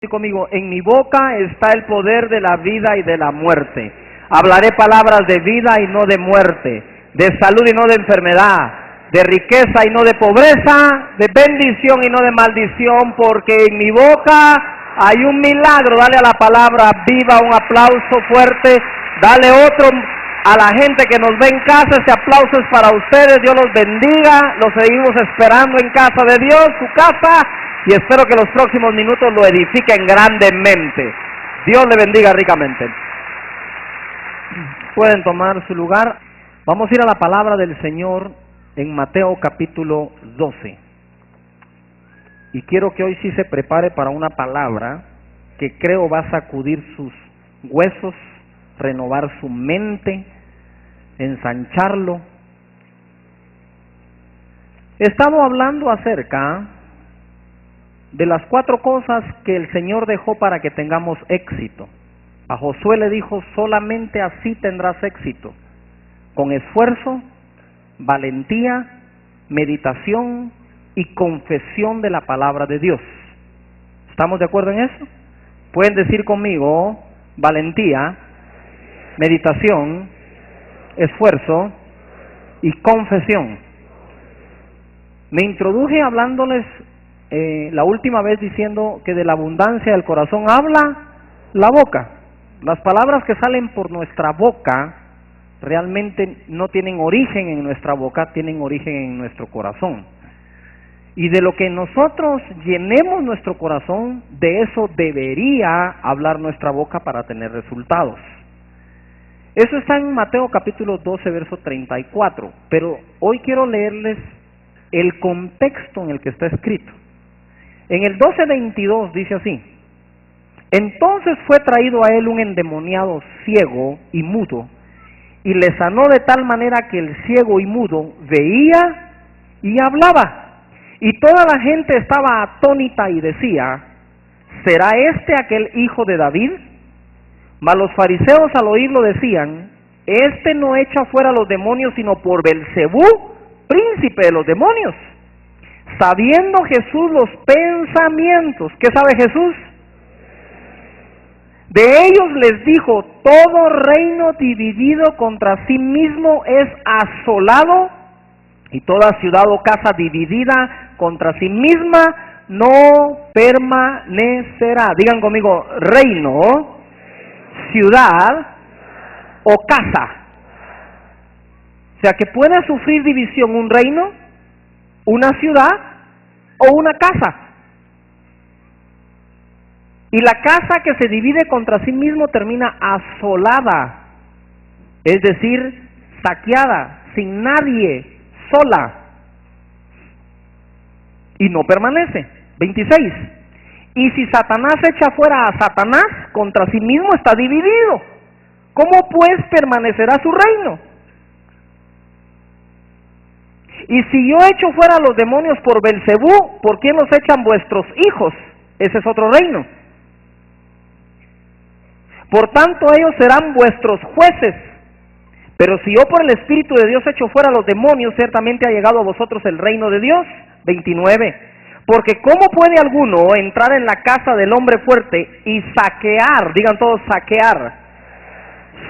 Conmigo, en mi boca está el poder de la vida y de la muerte. Hablaré palabras de vida y no de muerte, de salud y no de enfermedad, de riqueza y no de pobreza, de bendición y no de maldición, porque en mi boca hay un milagro. Dale a la palabra viva un aplauso fuerte. Dale otro a la gente que nos ve en casa. Ese aplauso es para ustedes. Dios los bendiga. Los seguimos esperando en casa de Dios, su casa. Y espero que los próximos minutos lo edifiquen grandemente. Dios le bendiga ricamente. Pueden tomar su lugar. Vamos a ir a la palabra del Señor en Mateo capítulo 12. Y quiero que hoy sí se prepare para una palabra que creo va a sacudir sus huesos, renovar su mente, ensancharlo. Estamos hablando acerca de las 4 cosas que el Señor dejó para que tengamos éxito. A Josué le dijo: solamente así tendrás éxito, con esfuerzo, valentía, meditación y confesión de la palabra de Dios. ¿Estamos de acuerdo en eso? Pueden decir conmigo: valentía, meditación, esfuerzo y confesión. Me introduje hablándoles la última vez diciendo que de la abundancia del corazón habla la boca. Las palabras que salen por nuestra boca realmente no tienen origen en nuestra boca, tienen origen en nuestro corazón. Y de lo que nosotros llenemos nuestro corazón, de eso debería hablar nuestra boca para tener resultados. Eso está en Mateo capítulo 12, verso 34. Pero hoy quiero leerles el contexto en el que está escrito. En el 12:22 dice así: entonces fue traído a él un endemoniado ciego y mudo, y le sanó de tal manera que el ciego y mudo veía y hablaba. Y toda la gente estaba atónita y decía: ¿será este aquel hijo de David? Mas los fariseos al oírlo decían: este no echa fuera los demonios sino por Belcebú, príncipe de los demonios. Sabiendo Jesús los pensamientos, ¿qué sabe Jesús? De ellos les dijo: todo reino dividido contra sí mismo es asolado, y toda ciudad o casa dividida contra sí misma no permanecerá. Digan conmigo: reino, ciudad o casa. O sea, que puede sufrir división un reino, una ciudad o una casa. Y la casa que se divide contra sí mismo termina asolada, es decir, saqueada, sin nadie, sola, y no permanece. 26. Y si Satanás echa fuera a Satanás, contra sí mismo está dividido. ¿Cómo pues permanecerá su reino? Y si yo echo fuera a los demonios por Belcebú, ¿por qué los echan vuestros hijos? Ese es otro reino. Por tanto ellos serán vuestros jueces. Pero si yo por el Espíritu de Dios echo fuera a los demonios, ciertamente ha llegado a vosotros el reino de Dios. 29. Porque ¿cómo puede alguno entrar en la casa del hombre fuerte y saquear, digan todos saquear,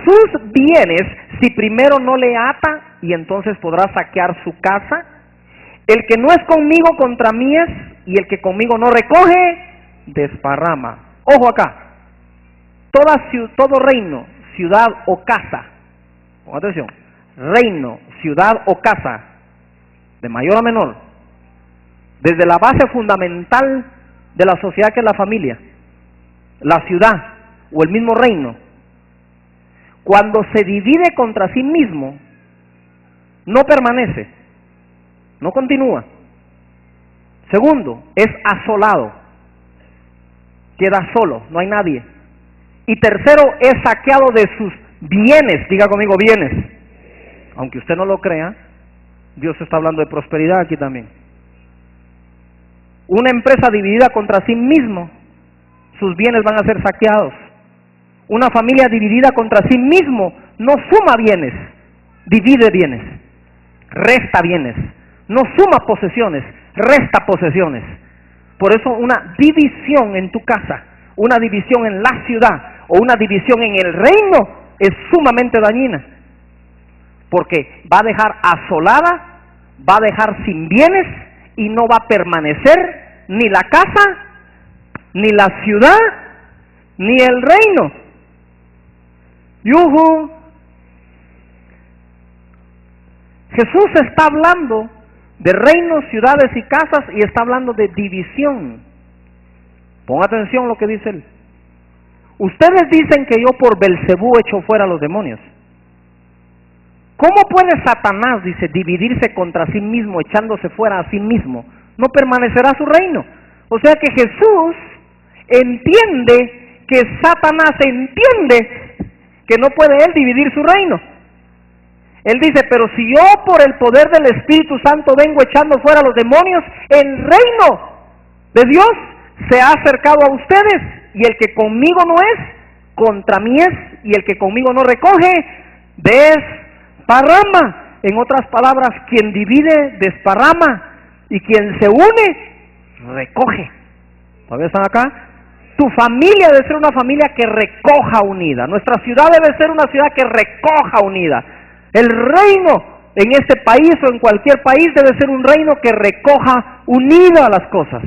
sus bienes si primero no le ata, y entonces podrá saquear su casa? El que no es conmigo contra mí es, y el que conmigo no recoge, desparrama. Ojo acá. Todo reino, ciudad o casa, con atención, reino, ciudad o casa, de mayor a menor, desde la base fundamental de la sociedad que es la familia, la ciudad o el mismo reino, cuando se divide contra sí mismo, no permanece, no continúa. Segundo, es asolado, queda solo, no hay nadie. Y tercero, es saqueado de sus bienes. Diga conmigo, bienes. Aunque usted no lo crea, Dios está hablando de prosperidad aquí también. Una empresa dividida contra sí mismo, sus bienes van a ser saqueados. Una familia dividida contra sí mismo no suma bienes, divide bienes, resta bienes. No suma posesiones, resta posesiones. Por eso una división en tu casa, una división en la ciudad o una división en el reino es sumamente dañina, porque va a dejar asolada, va a dejar sin bienes y no va a permanecer ni la casa, ni la ciudad, ni el reino. ¡Yujú! Jesús está hablando de reinos, ciudades y casas y está hablando de división. Ponga atención lo que dice él. Ustedes dicen que yo por Belcebú echo fuera a los demonios. ¿Cómo puede Satanás, dice, dividirse contra sí mismo, echándose fuera a sí mismo? No permanecerá su reino. O sea que Jesús entiende que Satanás entiende que no puede él dividir su reino. Él dice, pero si yo por el poder del Espíritu Santo vengo echando fuera a los demonios, el reino de Dios se ha acercado a ustedes, y el que conmigo no es, contra mí es, y el que conmigo no recoge, desparrama. En otras palabras, quien divide, desparrama, y quien se une, recoge. ¿Todavía están acá? Tu familia debe ser una familia que recoja unida. Nuestra ciudad debe ser una ciudad que recoja unida. El reino en este país o en cualquier país debe ser un reino que recoja unida las cosas.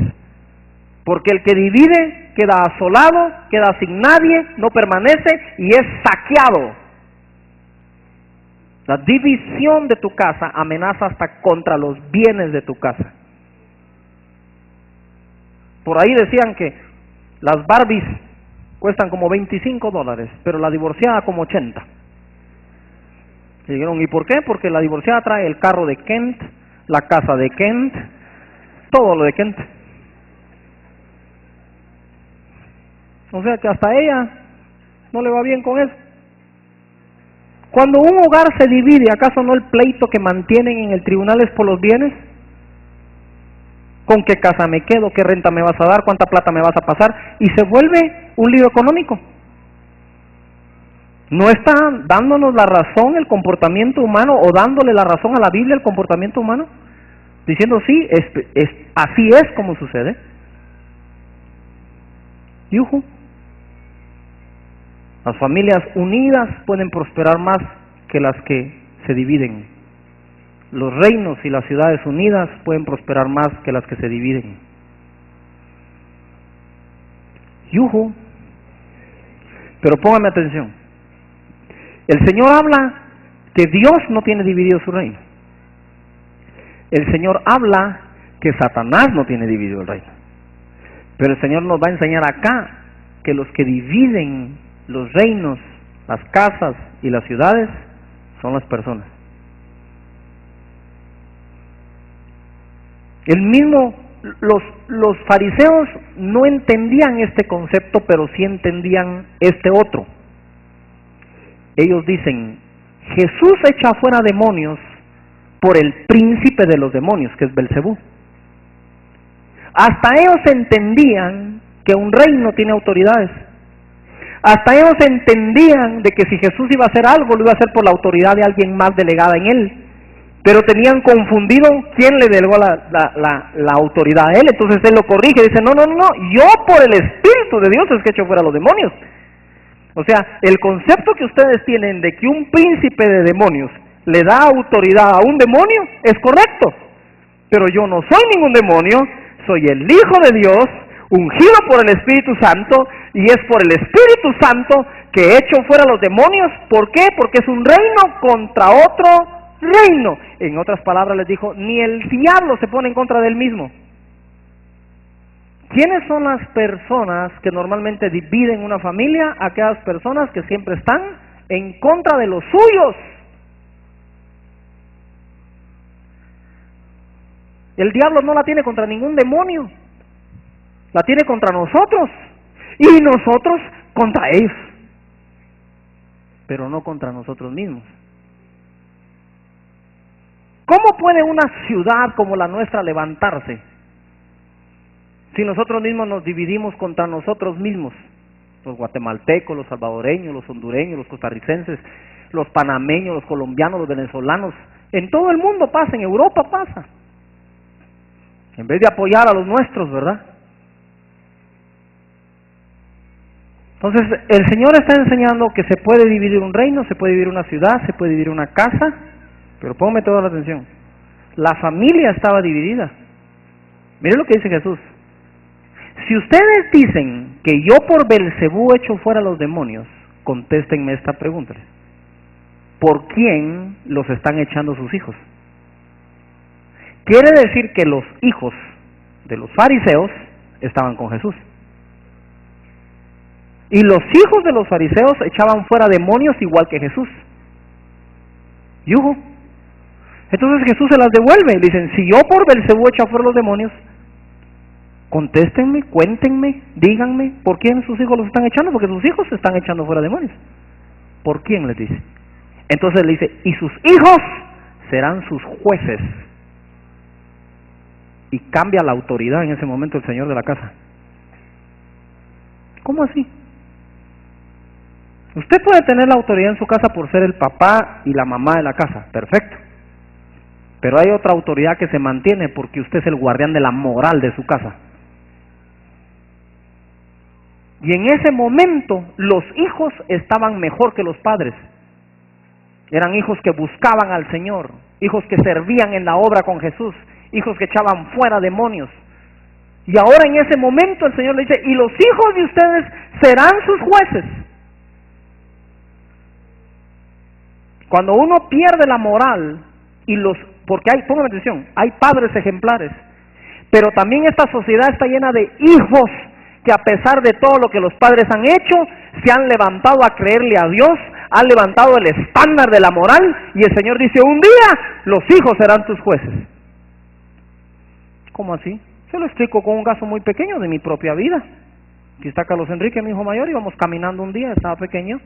Porque el que divide queda asolado, queda sin nadie, no permanece y es saqueado. La división de tu casa amenaza hasta contra los bienes de tu casa. Por ahí decían que las Barbies cuestan como $25, pero la divorciada como 80. Y dijeron, ¿y por qué? Porque la divorciada trae el carro de Kent, la casa de Kent, todo lo de Kent. O sea que hasta ella no le va bien con eso. Cuando un hogar se divide, ¿acaso no el pleito que mantienen en el tribunal es por los bienes? ¿Con qué casa me quedo? ¿Qué renta me vas a dar? ¿Cuánta plata me vas a pasar? Y se vuelve un lío económico. ¿No está dándonos la razón el comportamiento humano o dándole la razón a la Biblia el comportamiento humano? Diciendo, sí, así es como sucede. Yujú. Las familias unidas pueden prosperar más que las que se dividen. Los reinos y las ciudades unidas pueden prosperar más que las que se dividen. Yujú. Pero póngame atención. El Señor habla que Dios no tiene dividido su reino. El Señor habla que Satanás no tiene dividido el reino. Pero el Señor nos va a enseñar acá que los que dividen los reinos, las casas y las ciudades son las personas. Los fariseos no entendían este concepto, pero sí entendían este otro. Ellos dicen, Jesús echa fuera demonios por el príncipe de los demonios, que es Belcebú. Hasta ellos entendían que un reino tiene autoridades. Hasta ellos entendían de que si Jesús iba a hacer algo, lo iba a hacer por la autoridad de alguien más delegada en él. Pero tenían confundido quién le delegó la autoridad a él. Entonces él lo corrige y dice, no, yo por el Espíritu de Dios es que echo fuera a los demonios. O sea, el concepto que ustedes tienen de que un príncipe de demonios le da autoridad a un demonio es correcto. Pero yo no soy ningún demonio, soy el Hijo de Dios, ungido por el Espíritu Santo, y es por el Espíritu Santo que echo fuera a los demonios. ¿Por qué? Porque es un reino contra otro reino. En otras palabras les dijo, ni el diablo se pone en contra del mismo. ¿Quiénes son las personas que normalmente dividen una familia? Aquellas personas que siempre están en contra de los suyos. El diablo no la tiene contra ningún demonio, la tiene contra nosotros, y nosotros contra ellos, pero no contra nosotros mismos. ¿Cómo puede una ciudad como la nuestra levantarse si nosotros mismos nos dividimos contra nosotros mismos? Los guatemaltecos, los salvadoreños, los hondureños, los costarricenses, los panameños, los colombianos, los venezolanos, en todo el mundo pasa, en Europa pasa. En vez de apoyar a los nuestros, ¿verdad? Entonces, el Señor está enseñando que se puede dividir un reino, se puede dividir una ciudad, se puede dividir una casa, pero póngame toda la atención. La familia estaba dividida. Miren lo que dice Jesús. Si ustedes dicen que yo por Belcebú echo fuera a los demonios, contéstenme esta pregunta. ¿Por quién los están echando sus hijos? Quiere decir que los hijos de los fariseos estaban con Jesús. Y los hijos de los fariseos echaban fuera demonios igual que Jesús. ¿Yujo? Entonces Jesús se las devuelve. Le dicen, si yo por Belcebú echo fuera los demonios, contéstenme, cuéntenme, díganme, ¿por quién sus hijos los están echando? Porque sus hijos se están echando fuera demonios. ¿Por quién? Les dice. Entonces le dice, y sus hijos serán sus jueces. Y cambia la autoridad en ese momento el señor de la casa. ¿Cómo así? Usted puede tener la autoridad en su casa por ser el papá y la mamá de la casa, perfecto. Pero hay otra autoridad que se mantiene porque usted es el guardián de la moral de su casa. Y en ese momento los hijos estaban mejor que los padres. Eran hijos que buscaban al Señor, hijos que servían en la obra con Jesús, hijos que echaban fuera demonios. Y ahora en ese momento el Señor le dice, y los hijos de ustedes serán sus jueces. Cuando uno pierde la moral, porque hay, póngame atención, hay padres ejemplares, pero también esta sociedad está llena de hijos que a pesar de todo lo que los padres han hecho, se han levantado a creerle a Dios, han levantado el estándar de la moral, y el Señor dice, un día los hijos serán tus jueces. ¿Cómo así? Se lo explico con un caso muy pequeño de mi propia vida. Aquí está Carlos Enrique, mi hijo mayor, íbamos caminando un día, estaba pequeño,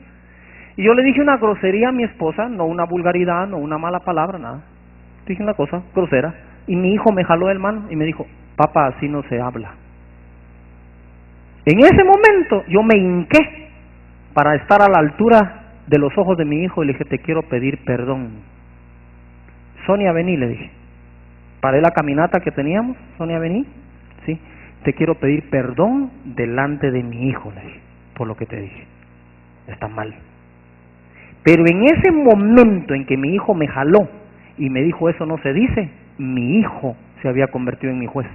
y yo le dije una grosería a mi esposa, no una vulgaridad, no una mala palabra, nada. Dije una cosa grosera, y mi hijo me jaló de mano y me dijo, papá, así no se habla. En ese momento yo me hinqué para estar a la altura de los ojos de mi hijo y le dije, te quiero pedir perdón. Sonia, vení, le dije. Paré la caminata que teníamos, Sonia, vení. Sí, te quiero pedir perdón delante de mi hijo, le dije, por lo que te dije. Está mal. Pero en ese momento en que mi hijo me jaló y me dijo, eso no se dice, mi hijo se había convertido en mi juez.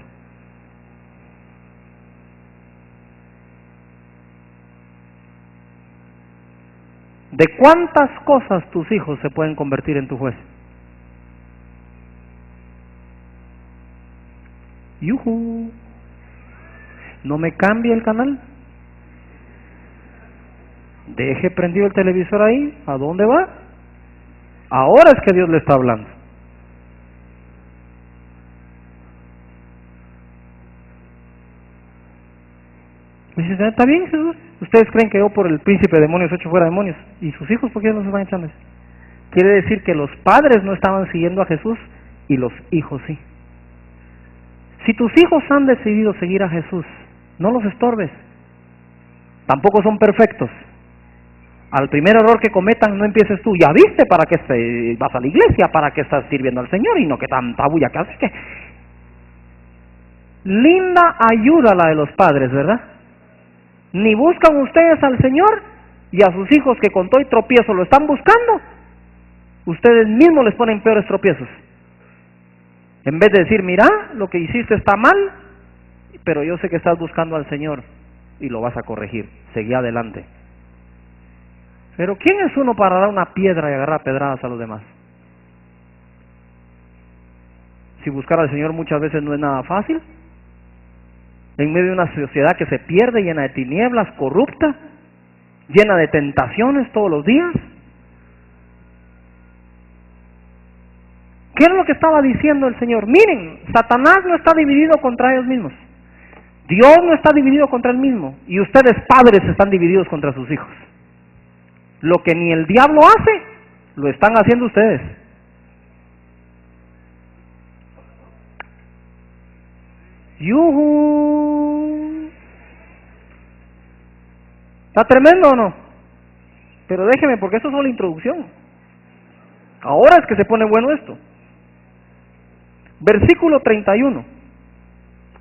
¿De cuántas cosas tus hijos se pueden convertir en tu juez? ¡Yujú! ¿No me cambie el canal? Deje prendido el televisor ahí. ¿A dónde va? Ahora es que Dios le está hablando. Dice, está bien, Jesús. ¿Ustedes creen que yo por el príncipe de demonios echo fuera demonios? ¿Y sus hijos por qué no se van echando? Quiere decir que los padres no estaban siguiendo a Jesús y los hijos sí. Si tus hijos han decidido seguir a Jesús, no los estorbes. Tampoco son perfectos. Al primer error que cometan, no empieces tú. Ya viste para qué vas a la iglesia, para qué estás sirviendo al Señor y no que tanta bulla que haces. Que linda ayuda la de los padres, ¿verdad? Ni buscan ustedes al Señor y a sus hijos que con todo y tropiezo lo están buscando, ustedes mismos les ponen peores tropiezos. En vez de decir, mira, lo que hiciste está mal, pero yo sé que estás buscando al Señor y lo vas a corregir, seguí adelante. Pero ¿quién es uno para dar una piedra y agarrar pedradas a los demás? Si buscar al Señor muchas veces no es nada fácil, en medio de una sociedad que se pierde, llena de tinieblas, corrupta, llena de tentaciones todos los días. ¿Qué era lo que estaba diciendo el Señor? Miren, Satanás no está dividido contra ellos mismos. Dios no está dividido contra él mismo. Y ustedes padres están divididos contra sus hijos. Lo que ni el diablo hace, lo están haciendo ustedes. ¡Yujú! ¿Está tremendo o no? Pero déjeme, porque esto es solo la introducción. Ahora es que se pone bueno esto. Versículo 31.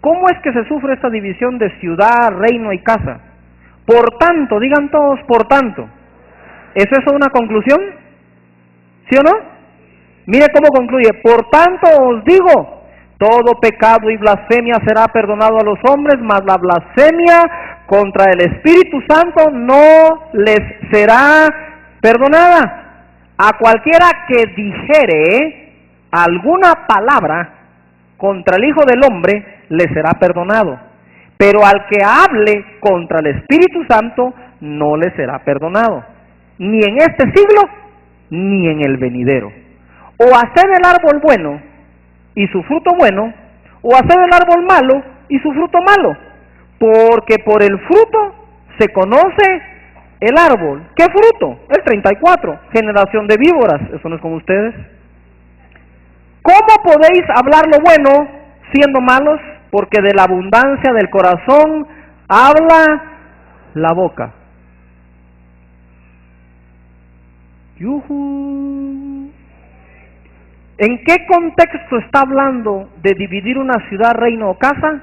¿Cómo es que se sufre esta división de ciudad, reino y casa? Por tanto, digan todos, por tanto. ¿Es eso una conclusión? ¿Sí o no? Mire cómo concluye. Por tanto os digo, todo pecado y blasfemia será perdonado a los hombres, mas la blasfemia contra el Espíritu Santo no les será perdonada. A cualquiera que dijere alguna palabra contra el Hijo del Hombre, le será perdonado. Pero al que hable contra el Espíritu Santo, no le será perdonado. Ni en este siglo, ni en el venidero. O haced el árbol bueno, y su fruto bueno, o haced el árbol malo, y su fruto malo. Porque por el fruto se conoce el árbol. ¿Qué fruto? El 34. Generación de víboras. ¿Eso no es con ustedes? ¿Cómo podéis hablar lo bueno siendo malos? Porque de la abundancia del corazón habla la boca. ¡Yujú! ¿En qué contexto está hablando de dividir una ciudad, reino o casa?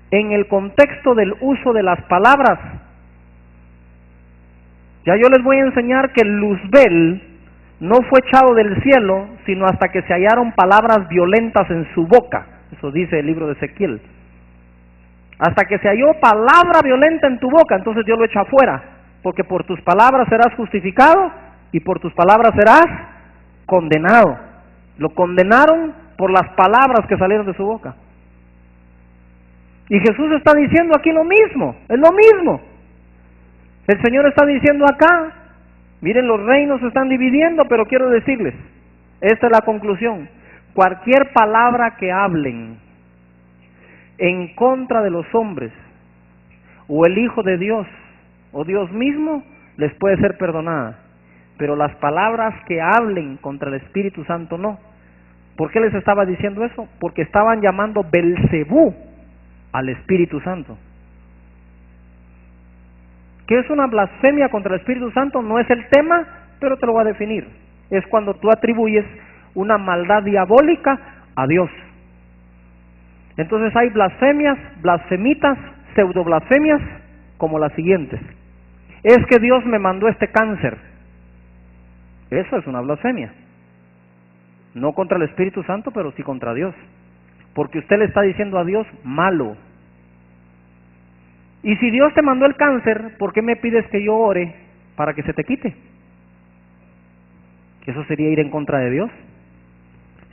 En el contexto del uso de las palabras. Ya yo les voy a enseñar que Luzbel no fue echado del cielo, sino hasta que se hallaron palabras violentas en su boca. Eso dice el libro de Ezequiel. Hasta que se halló palabra violenta en tu boca, entonces Dios lo echa afuera. Porque por tus palabras serás justificado y por tus palabras serás condenado. Lo condenaron por las palabras que salieron de su boca. Y Jesús está diciendo aquí lo mismo, es lo mismo. El Señor está diciendo acá, miren, los reinos se están dividiendo, pero quiero decirles, esta es la conclusión: cualquier palabra que hablen en contra de los hombres, o el Hijo de Dios, o Dios mismo, les puede ser perdonada, pero las palabras que hablen contra el Espíritu Santo no. ¿Por qué les estaba diciendo eso? Porque estaban llamando Belcebú al Espíritu Santo. ¿Qué es una blasfemia contra el Espíritu Santo? No es el tema, pero te lo voy a definir. Es cuando tú atribuyes una maldad diabólica a Dios. Entonces hay blasfemias, blasfemitas, pseudoblasfemias, como las siguientes. Es que Dios me mandó este cáncer. Eso es una blasfemia. No contra el Espíritu Santo, pero sí contra Dios. Porque usted le está diciendo a Dios malo. Y si Dios te mandó el cáncer, ¿por qué me pides que yo ore para que se te quite? Eso sería ir en contra de Dios.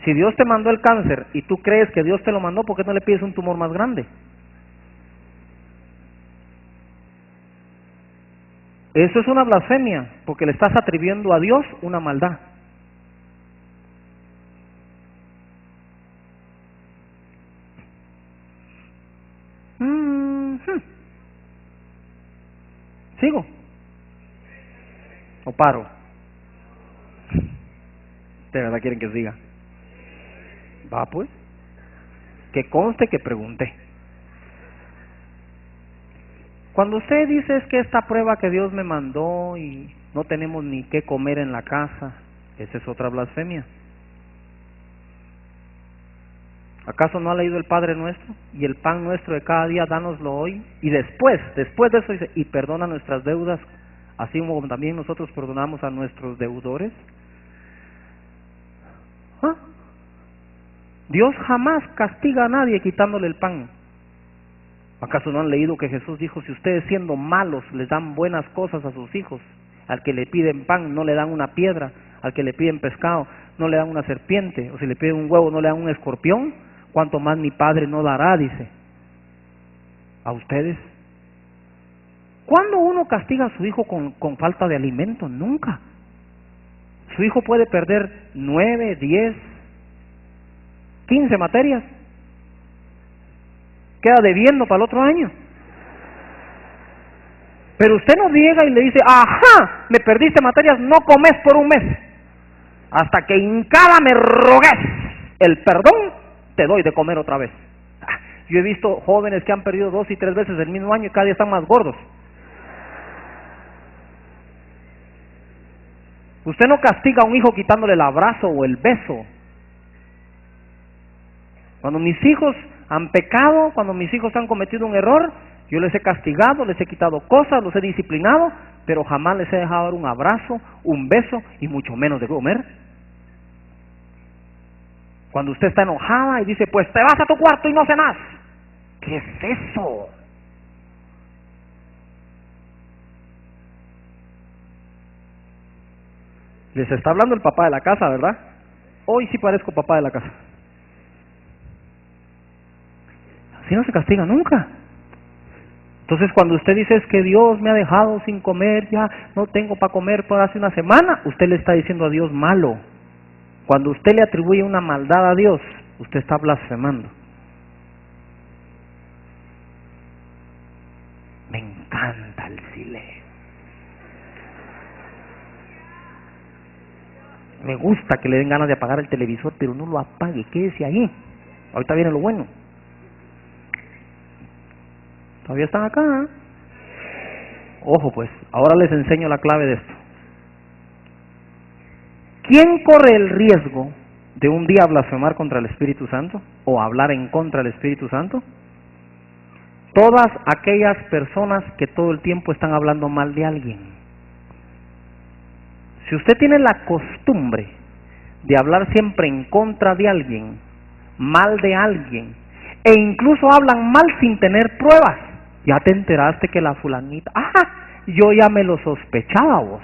Si Dios te mandó el cáncer y tú crees que Dios te lo mandó, ¿por qué no le pides un tumor más grande? Eso es una blasfemia, porque le estás atribuyendo a Dios una maldad. ¿Sigo? ¿O paro? ¿De verdad quieren que siga? Va pues. Que conste que pregunté. Cuando usted dice es que esta prueba que Dios me mandó y no tenemos ni qué comer en la casa, esa es otra blasfemia. ¿Acaso no ha leído el Padre Nuestro? Y el pan nuestro de cada día, dánoslo hoy. Y después de eso dice, y perdona nuestras deudas, así como también nosotros perdonamos a nuestros deudores. ¿Ah? Dios jamás castiga a nadie quitándole el pan. ¿Acaso no han leído que Jesús dijo, si ustedes siendo malos les dan buenas cosas a sus hijos, al que le piden pan no le dan una piedra, al que le piden pescado no le dan una serpiente, o si le piden un huevo no le dan un escorpión? Cuanto más mi Padre no dará, dice, a ustedes. ¿Cuándo uno castiga a su hijo con falta de alimento? Nunca. Su hijo puede perder 9, 10, 15 materias. Queda debiendo para el otro año. Pero usted no llega y le dice, ajá, me perdiste materias, no comes por un mes. Hasta que hincada me rogues el perdón, te doy de comer otra vez. Yo he visto jóvenes que han perdido 2 y 3 veces el mismo año y cada día están más gordos. Usted no castiga a un hijo quitándole el abrazo o el beso. Cuando mis hijos han pecado, cuando mis hijos han cometido un error, Yo les he castigado, les he quitado cosas, los he disciplinado, pero jamás les he dejado dar un abrazo, un beso y mucho menos de comer. Cuando usted está enojada y dice, pues te vas a tu cuarto y no cenas. ¿Qué es eso? Les está hablando el papá de la casa, ¿verdad? Hoy sí parezco papá de la casa. Así no se castiga nunca. Entonces cuando usted dice es que Dios me ha dejado sin comer, ya no tengo para comer por hace una semana, usted le está diciendo a Dios malo. Cuando usted le atribuye una maldad a Dios, usted está blasfemando. Me encanta el silencio. Me gusta que le den ganas de apagar el televisor, pero no lo apague, quédese ahí. Ahorita viene lo bueno. ¿Todavía están acá? ¿Eh? Ojo pues, ahora les enseño la clave de esto. ¿Quién corre el riesgo de un día blasfemar contra el Espíritu Santo o hablar en contra del Espíritu Santo? Todas aquellas personas que todo el tiempo están hablando mal de alguien. Si usted tiene la costumbre de hablar siempre en contra de alguien, mal de alguien, e incluso hablan mal sin tener pruebas, ya te enteraste que la fulanita, yo ya me lo sospechaba vos,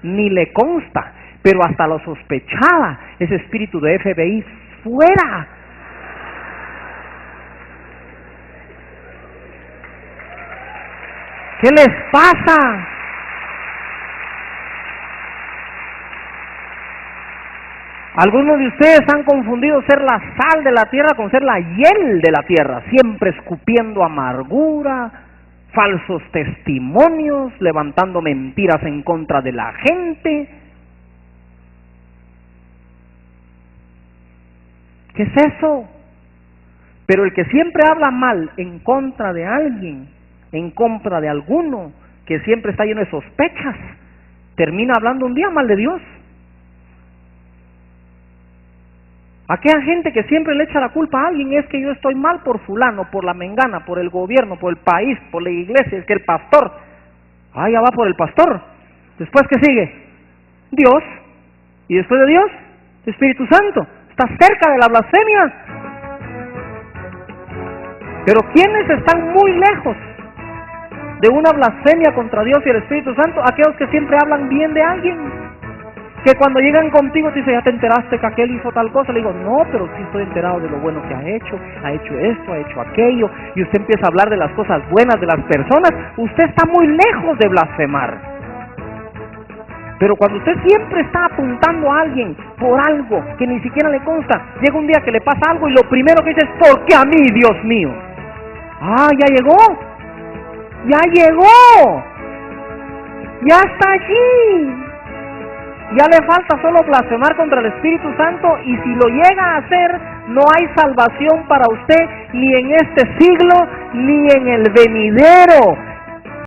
ni le consta, pero hasta lo sospechaba, ese espíritu de FBI, fuera. ¿Qué les pasa? Algunos de ustedes han confundido ser la sal de la tierra con ser la hiel de la tierra, siempre escupiendo amargura, falsos testimonios, levantando mentiras en contra de la gente. ¿Qué es eso? Pero el que siempre habla mal en contra de alguien, en contra de alguno, que siempre está lleno de sospechas, termina hablando un día mal de Dios. Aquella gente que siempre le echa la culpa a alguien es que yo estoy mal por fulano, por la mengana, por el gobierno, por el país, por la iglesia, es que el pastor, ya va por el pastor. Después, ¿qué sigue? Dios. Y después de Dios, Espíritu Santo. Está cerca de la blasfemia. Pero ¿quiénes están muy lejos de una blasfemia contra Dios y el Espíritu Santo? Aquellos que siempre hablan bien de alguien. Que cuando llegan contigo te dicen, ya te enteraste que aquel hizo tal cosa. Le digo, no, pero sí estoy enterado de lo bueno que ha hecho esto, ha hecho aquello. Y usted empieza a hablar de las cosas buenas de las personas. Usted está muy lejos de blasfemar. Pero cuando usted siempre está apuntando a alguien por algo que ni siquiera le consta, llega un día que le pasa algo y lo primero que dice es, ¿por qué a mí, Dios mío? Ya llegó. Ya llegó. Ya está allí. Ya le falta solo blasfemar contra el Espíritu Santo, y si lo llega a hacer, no hay salvación para usted ni en este siglo ni en el venidero.